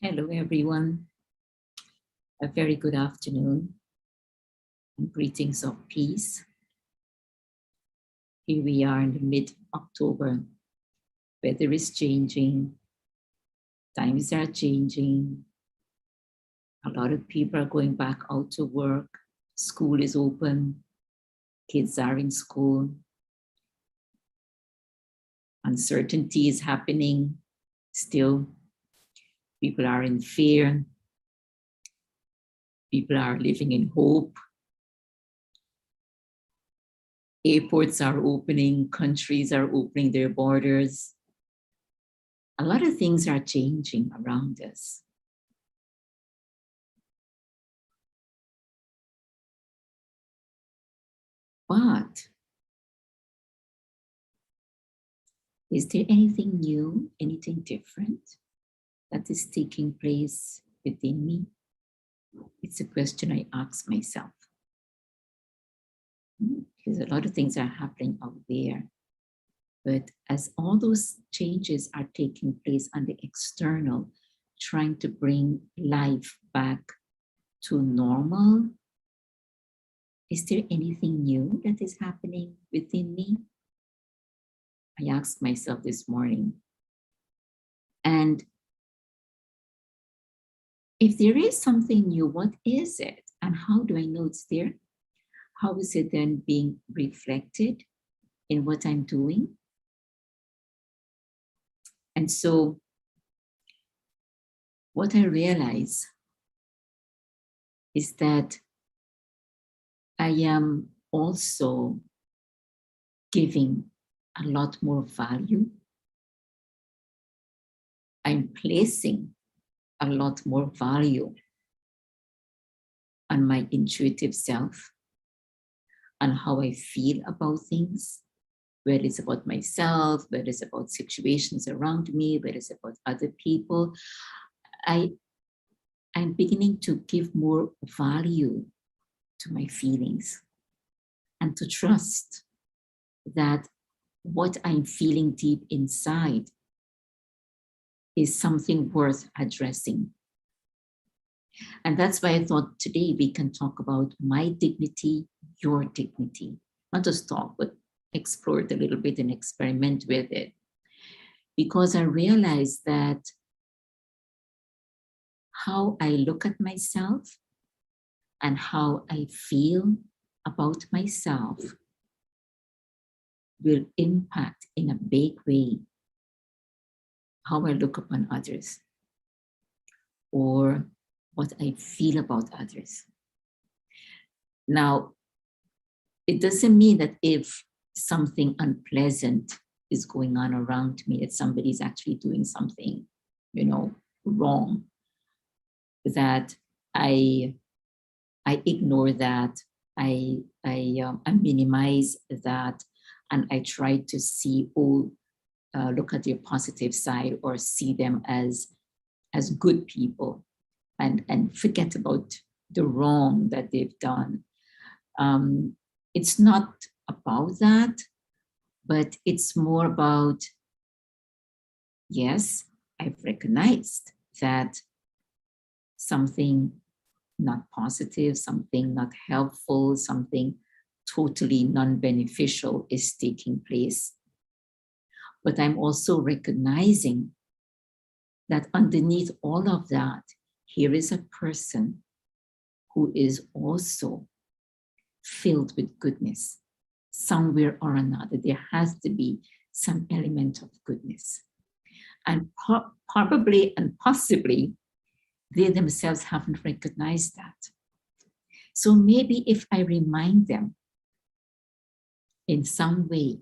Hello, everyone. A very good afternoon and greetings of peace. Here we are in the mid-October. Weather is changing. Times are changing. A lot of people are going back out to work. School is open. Kids are in school. Uncertainty is happening still. People are in fear. People are living in hope. Airports are opening, countries are opening their borders. A lot of things are changing around us. But is there anything new, anything different that is taking place within me? It's a question I ask myself. Because a lot of things are happening out there. But as all those changes are taking place on the external, trying to bring life back to normal, is there anything new that is happening within me? I asked myself this morning. And if there is something new, what is it? And how do I know it's there? How is it then being reflected in what I'm doing? And so what I realize is that I am also giving a lot more value. I'm placing a lot more value on my intuitive self, on how I feel about things, whether it's about myself, whether it's about situations around me, whether it's about other people. I'm beginning to give more value to my feelings and to trust that what I'm feeling deep inside is something worth addressing. And that's why I thought today we can talk about my dignity, your dignity. Not just talk, but explore it a little bit and experiment with it. Because I realized that how I look at myself and how I feel about myself will impact in a big way how I look upon others or what I feel about others. Now, it doesn't mean that if something unpleasant is going on around me, that somebody's actually doing something, wrong, that I ignore that, I minimize that, and I try to see, look at their positive side or see them as good people and forget about the wrong that they've done. It's not about that, but it's more about, yes, I've recognized that something not positive, something not helpful, something totally non-beneficial is taking place. But I'm also recognizing that underneath all of that, here is a person who is also filled with goodness. Somewhere or another, there has to be some element of goodness. And probably and possibly, they themselves haven't recognized that. So maybe if I remind them in some way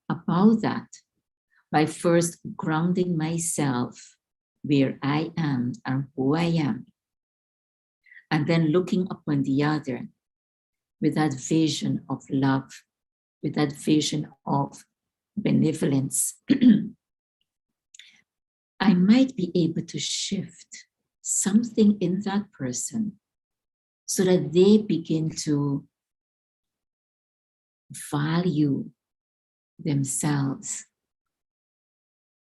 about that, by first grounding myself where I am and who I am, and then looking upon the other with that vision of love, with that vision of benevolence, I might be able to shift something in that person so that they begin to value themselves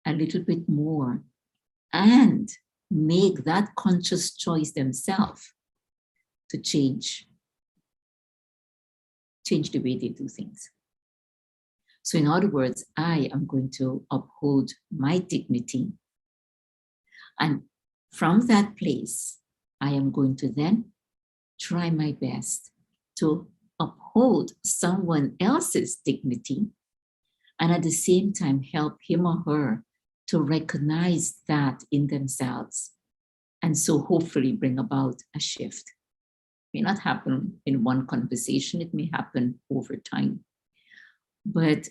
a little bit more and make that conscious choice themselves to change the way they do things. So in other words, I am going to uphold my dignity. And from that place, I am going to then try my best to uphold someone else's dignity, and at the same time help him or her to recognize that in themselves, and so hopefully bring about a shift. It may not happen in one conversation, it may happen over time. But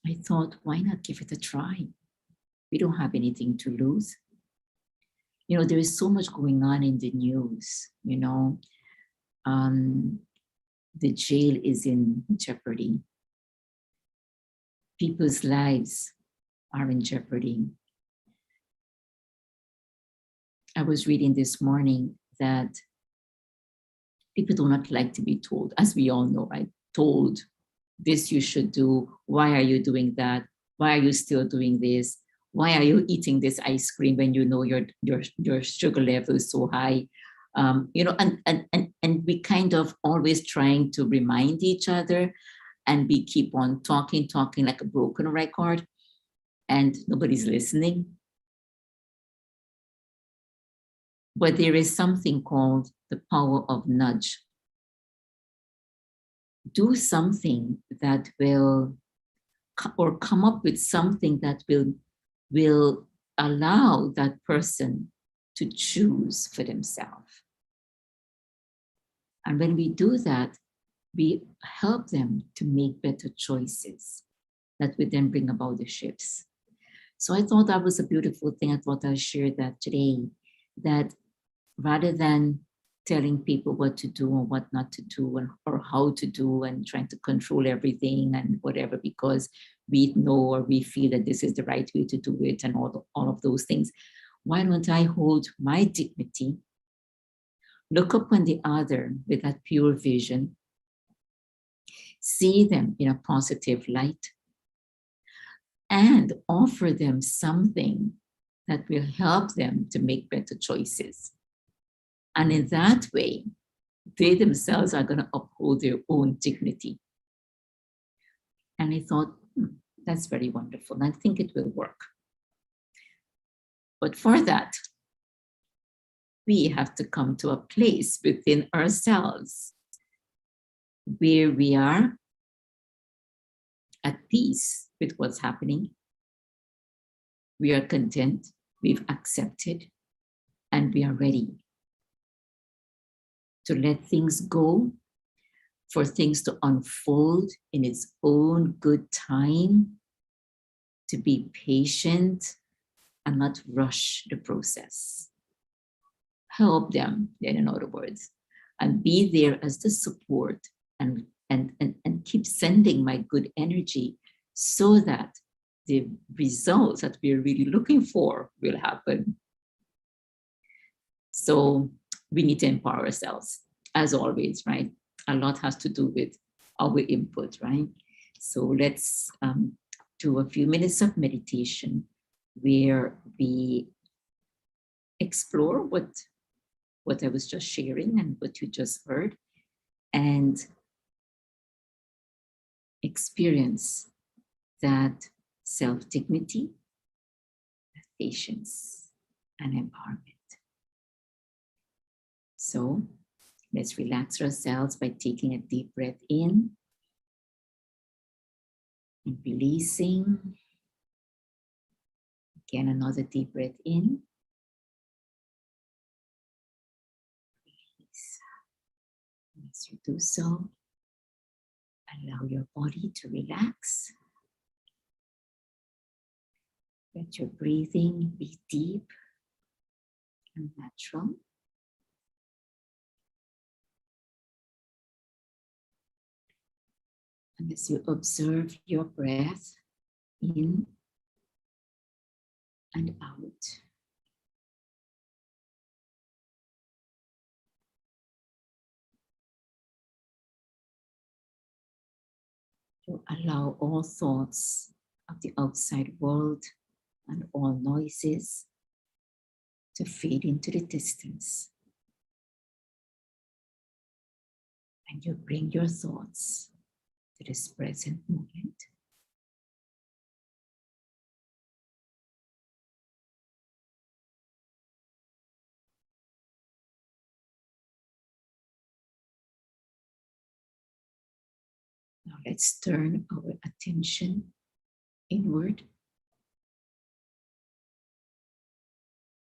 I thought, why not give it a try? We don't have anything to lose. You know, there is so much going on in the news, you know. The jail is in jeopardy. People's lives are in jeopardy. I was reading this morning that people do not like to be told, as we all know, right? Told, this you should do. Why are you doing that? Why are you still doing this? Why are you eating this ice cream when you know your sugar level is so high? You know, and we kind of always trying to remind each other, and we keep on talking like a broken record, and nobody's listening. But there is something called the power of nudge. Do something that will, or come up with something that will allow that person to choose for themselves. And when we do that, we help them to make better choices that would then bring about the shifts. So I thought that was a beautiful thing. I thought I'd share that today, that rather than telling people what to do or what not to do, or how to do, and trying to control everything and whatever, because we know or we feel that this is the right way to do it, and all of those things, why don't I hold my dignity, look upon the other with that pure vision, see them in a positive light, and offer them something that will help them to make better choices. And in that way, they themselves are going to uphold their own dignity. And I thought, that's very wonderful. And I think it will work. But for that, we have to come to a place within ourselves where we are at peace with what's happening. We are content, we've accepted, and we are ready to let things go, for things to unfold in its own good time, to be patient and not rush the process. Help them, then, in other words, and be there as the support, and keep sending my good energy, so that the results that we're really looking for will happen. So we need to empower ourselves, as always, right? A lot has to do with our input, right? So let's do a few minutes of meditation where we explore what I was just sharing and what you just heard, and experience that self-dignity, patience, and empowerment. So let's relax ourselves by taking a deep breath in and releasing. Again, another deep breath in. Release. As you do so, allow your body to relax. Let your breathing be deep and natural. And as you observe your breath in and out, you allow all thoughts of the outside world and all noises to fade into the distance. And you bring your thoughts to this present moment. Now let's turn our attention inward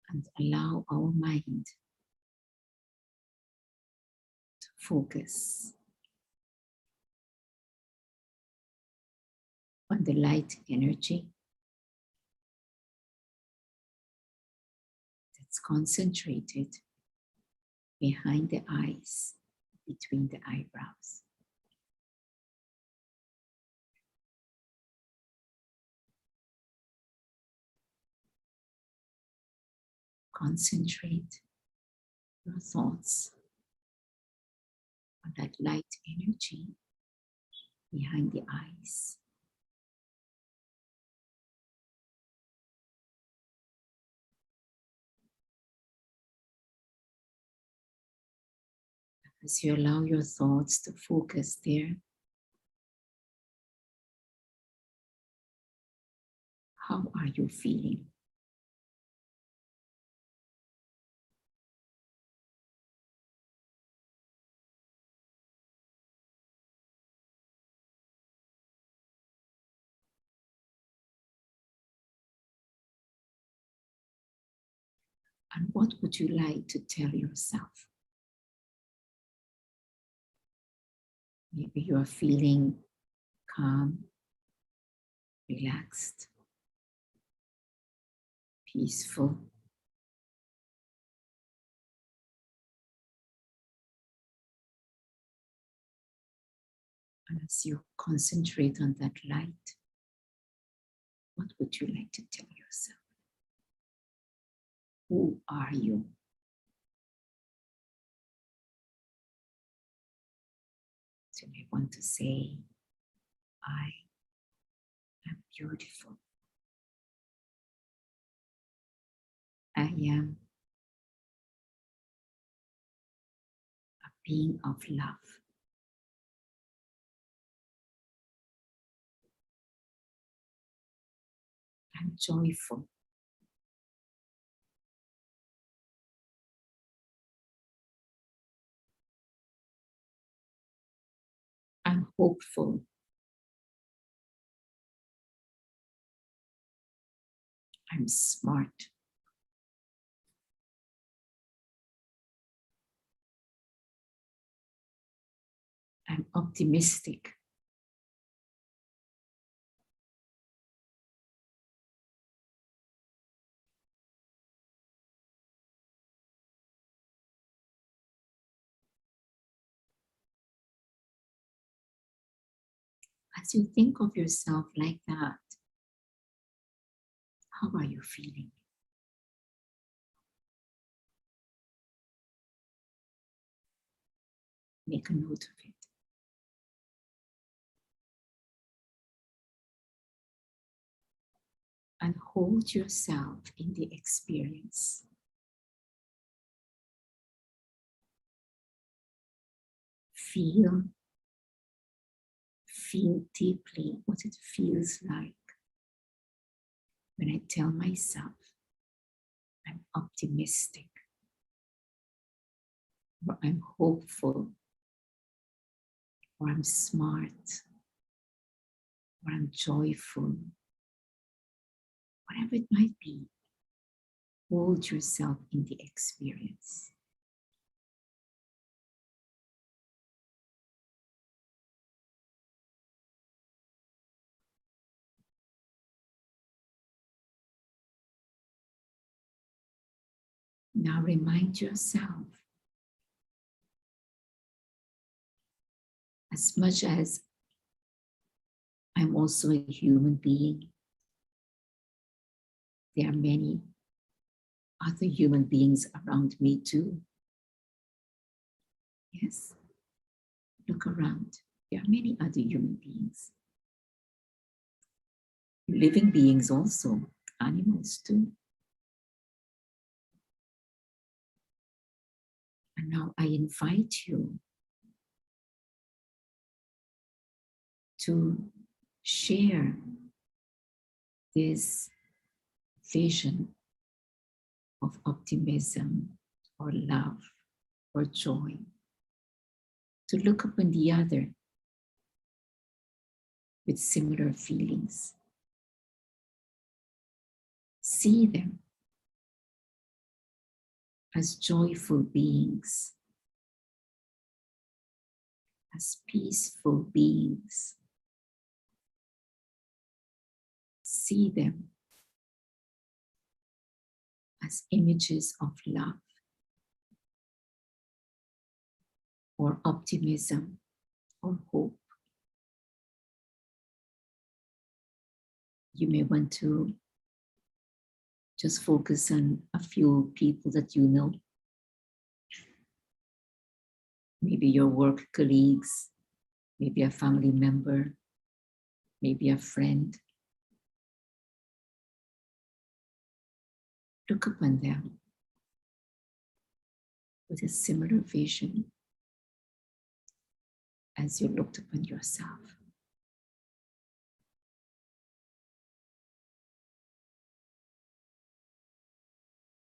and allow our mind to focus on the light energy that's concentrated behind the eyes, between the eyebrows. Concentrate your thoughts on that light energy behind the eyes. As you allow your thoughts to focus there, how are you feeling? And what would you like to tell yourself? Maybe you are feeling calm, relaxed, peaceful. And as you concentrate on that light, what would you like to tell yourself? Who are you? So you want to say, I am beautiful. I am a being of love. I'm joyful. I'm hopeful. I'm smart. I'm optimistic. As you think of yourself like that, how are you feeling? Make a note of it. And hold yourself in the experience. Feel deeply what it feels like when I tell myself I'm optimistic, or I'm hopeful, or I'm smart, or I'm joyful. Whatever it might be, hold yourself in the experience. Now remind yourself, as much as I'm also a human being, there are many other human beings around me too. Yes, look around. There are many other human beings. Living beings also, animals too. And now I invite you to share this vision of optimism or love or joy, to look upon the other with similar feelings. See them as joyful beings, as peaceful beings. See them as images of love or optimism or hope. You may want to just focus on a few people that you know. Maybe your work colleagues, maybe a family member, maybe a friend. Look upon them with a similar vision as you looked upon yourself.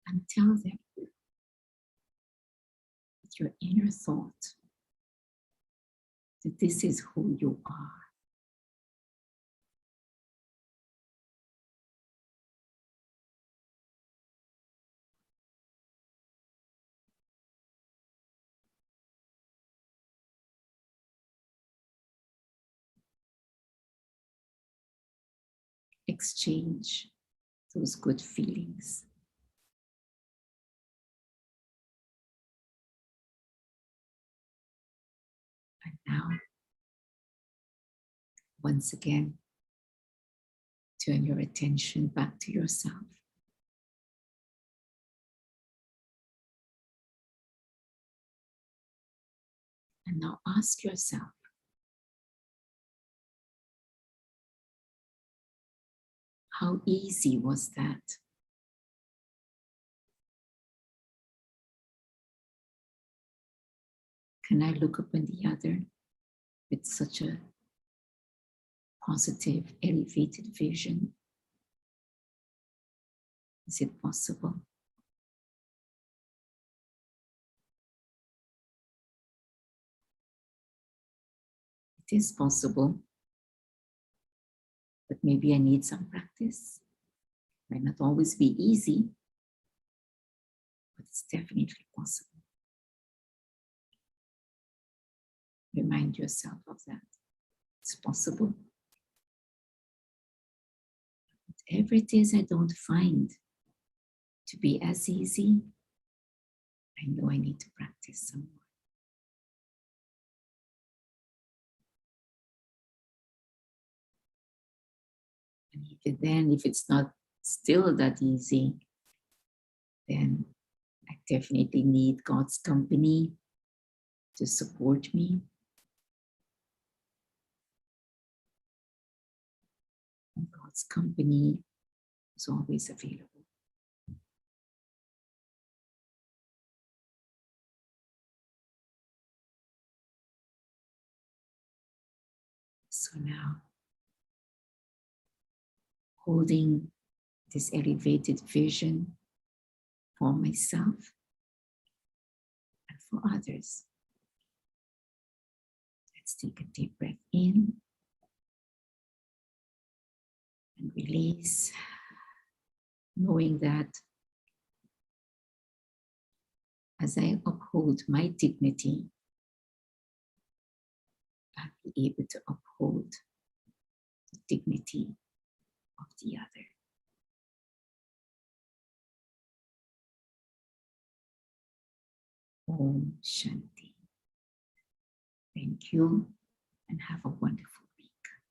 And tell them with your inner thought that this is who you are. Exchange those good feelings. And now, once again, turn your attention back to yourself. And now ask yourself, how easy was that? Can I look upon the other with such a positive, elevated vision? Is it possible? It is possible, but maybe I need some practice. It might not always be easy, but it's definitely possible. Remind yourself of that. It's possible. Whatever it is I don't find to be as easy, I know I need to practice some more. And even then, if it's not still that easy, then I definitely need God's company to support me. And God's company is always available. So now, holding this elevated vision for myself and for others. Let's take a deep breath in and release, knowing that as I uphold my dignity, I'll be able to uphold the dignity of the other. Om Shanti. Thank you and have a